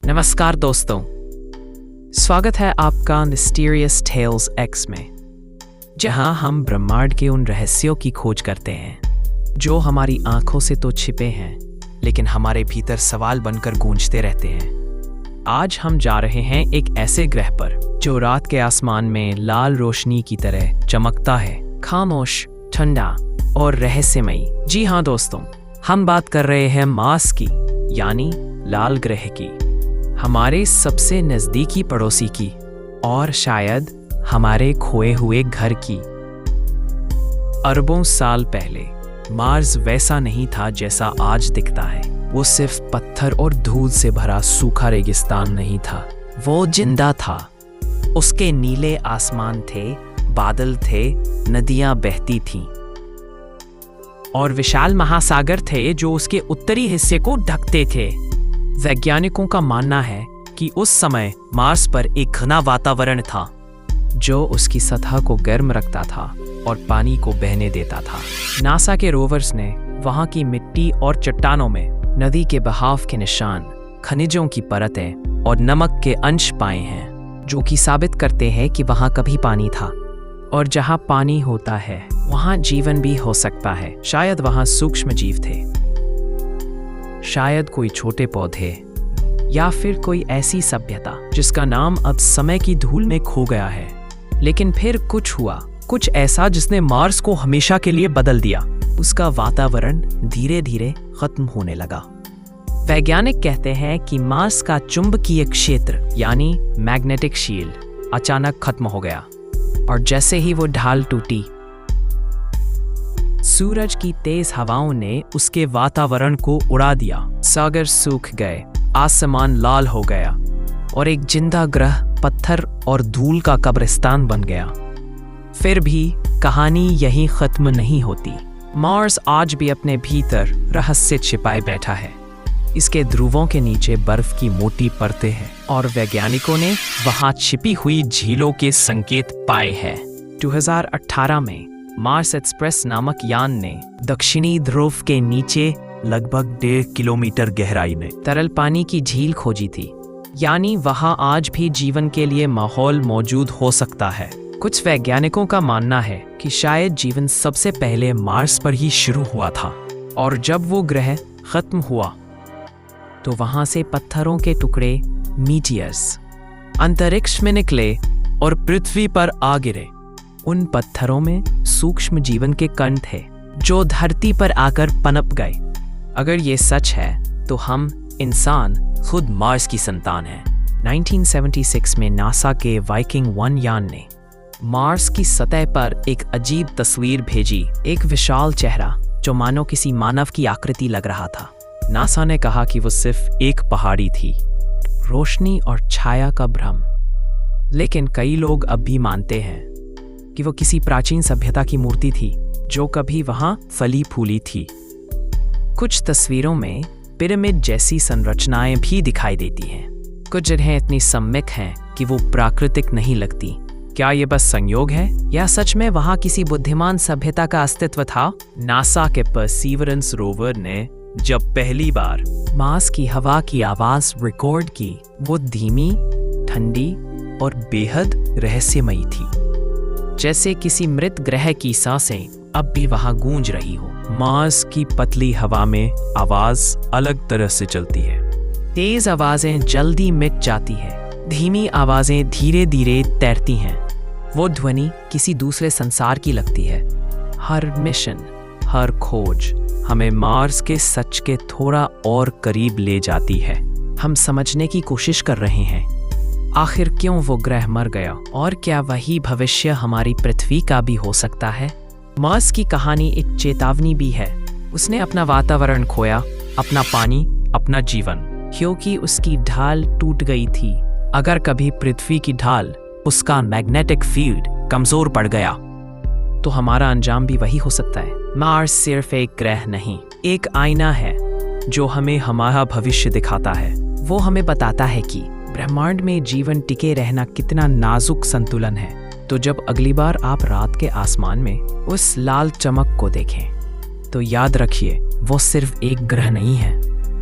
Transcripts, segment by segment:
नमस्कार दोस्तों, स्वागत है आपका मिस्टीरियस टेल्स एक्स में, जहां हम ब्रह्मांड के उन रहस्यों की खोज करते हैं जो हमारी आंखों से तो छिपे हैं, लेकिन हमारे भीतर सवाल बनकर गूंजते रहते हैं। आज हम जा रहे हैं एक ऐसे ग्रह पर जो रात के आसमान में लाल रोशनी की तरह चमकता है, खामोश, ठंडा और रहस्यमयी। जी हाँ दोस्तों, हम बात कर रहे हैं मार्स की, यानी लाल ग्रह की, हमारे सबसे नजदीकी पड़ोसी की और शायद हमारे खोए हुए घर की। अरबों साल पहले मार्स वैसा नहीं था जैसा आज दिखता है। वो सिर्फ पत्थर और धूल से भरा सूखा रेगिस्तान नहीं था, वो जिंदा था। उसके नीले आसमान थे, बादल थे, नदियां बहती थीं और विशाल महासागर थे जो उसके उत्तरी हिस्से को ढकते थे। वैज्ञानिकों का मानना है कि उस समय मार्स पर एक घना वातावरण था जो उसकी सतह को गर्म रखता था और पानी को बहने देता था। नासा के रोवर्स ने वहां की मिट्टी और चट्टानों में नदी के बहाव के निशान, खनिजों की परतें और नमक के अंश पाए हैं, जो कि साबित करते हैं कि वहां कभी पानी था। और जहां पानी होता है वहां जीवन भी हो सकता है। शायद वहां सूक्ष्म जीव थे, शायद कोई छोटे पौधे, या फिर कोई ऐसी सभ्यता जिसका नाम अब समय की धूल में खो गया है। लेकिन फिर कुछ हुआ, कुछ ऐसा जिसने मार्स को हमेशा के लिए बदल दिया। उसका वातावरण धीरे धीरे खत्म होने लगा। वैज्ञानिक कहते हैं कि मार्स का चुंबकीय क्षेत्र यानी मैग्नेटिक शील्ड अचानक खत्म हो गया, और जैसे ही वो ढाल टूटी, सूरज की तेज हवाओं ने उसके वातावरण को उड़ा दिया। सागर सूख गए, आसमान लाल हो गया और एक जिंदा ग्रह पत्थर और धूल का कब्रिस्तान बन गया। फिर भी कहानी यहीं खत्म नहीं होती। मार्स आज भी अपने भीतर रहस्य छिपाए बैठा है। इसके ध्रुवों के नीचे बर्फ की मोटी परतें हैं और वैज्ञानिकों ने वहां छिपी हुई झीलों के संकेत पाए हैं। 2018 में मार्स एक्सप्रेस नामक यान ने दक्षिणी ध्रुव के नीचे लगभग 1.5 किलोमीटर गहराई में तरल पानी की झील खोजी थी, यानी वहां आज भी जीवन के लिए माहौल मौजूद हो सकता है। कुछ वैज्ञानिकों का मानना है कि शायद जीवन सबसे पहले मार्स पर ही शुरू हुआ था, और जब वो ग्रह खत्म हुआ तो वहां से पत्थरों के टुकड़े, मीटियर्स, अंतरिक्ष में निकले और पृथ्वी पर आ गिरे। उन पत्थरों में सूक्ष्म जीवन के कण थे जो धरती पर आकर पनप गए। अगर ये सच है तो हम इंसान खुद मार्स की संतान हैं। 1976 में नासा के वाइकिंग 1 यान ने मार्स की सतह पर एक अजीब तस्वीर भेजी, एक विशाल चेहरा जो मानो किसी मानव की आकृति लग रहा था। नासा ने कहा कि वो सिर्फ एक पहाड़ी थी, रोशनी और छाया का भ्रम। लेकिन कई लोग अब भी मानते हैं कि वो किसी प्राचीन सभ्यता की मूर्ति थी जो कभी वहां फली फूली थी। कुछ तस्वीरों में पिरामिड जैसी संरचनाएं भी दिखाई देती हैं, कुछ जगहें इतनी सम्यक हैं कि वो प्राकृतिक नहीं लगती। क्या ये बस संयोग है या सच में वहां किसी बुद्धिमान सभ्यता का अस्तित्व था? नासा के परसीवरेंस रोवर ने जब पहली बार मार्स की हवा की आवाज रिकॉर्ड की, वो धीमी, ठंडी और बेहद रहस्यमयी थी, जैसे किसी मृत ग्रह की सांसें अब भी वहां गूंज रही हो। मार्स की पतली हवा में आवाज अलग तरह से चलती है। तेज आवाजें जल्दी मिट जाती है, धीमी आवाजें धीरे धीरे तैरती हैं। वो ध्वनि किसी दूसरे संसार की लगती है। हर मिशन, हर खोज हमें मार्स के सच के थोड़ा और करीब ले जाती है। हम समझने की कोशिश कर रहे हैं, आखिर क्यों वो ग्रह मर गया, और क्या वही भविष्य हमारी पृथ्वी का भी हो सकता है? मार्स की कहानी एक चेतावनी भी है। उसने अपना वातावरण खोया, अपना पानी, अपना जीवन, क्योंकि उसकी ढाल टूट गई थी। अगर कभी पृथ्वी की ढाल, उसका मैग्नेटिक फील्ड कमजोर पड़ गया तो हमारा अंजाम भी वही हो सकता है। मार्स सिर्फ एक ग्रह नहीं, एक आईना है जो हमें हमारा भविष्य दिखाता है। वो हमें बताता है कि ब्रह्मांड में जीवन टिके रहना कितना नाजुक संतुलन है। तो जब अगली बार आप रात के आसमान में उस लाल चमक को देखें तो याद रखिए, वो सिर्फ एक ग्रह नहीं है,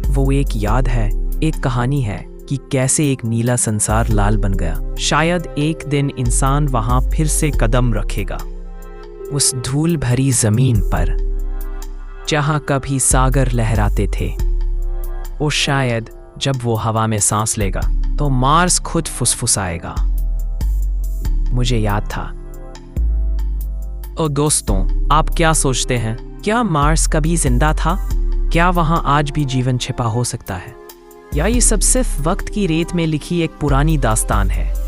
वो एक याद है, एक कहानी है कि कैसे एक नीला संसार लाल बन गया। शायद एक दिन इंसान वहां फिर से कदम रखेगा, उस धूल भरी जमीन पर जहां कभी सागर लहराते थे। और शायद जब वो हवा में सांस लेगा तो मार्स खुद फुसफुसाएगा। मुझे याद था। और दोस्तों, आप क्या सोचते हैं? क्या मार्स कभी जिंदा था? क्या वहां आज भी जीवन छिपा हो सकता है? या ये सब सिर्फ वक्त की रेत में लिखी एक पुरानी दास्तान है?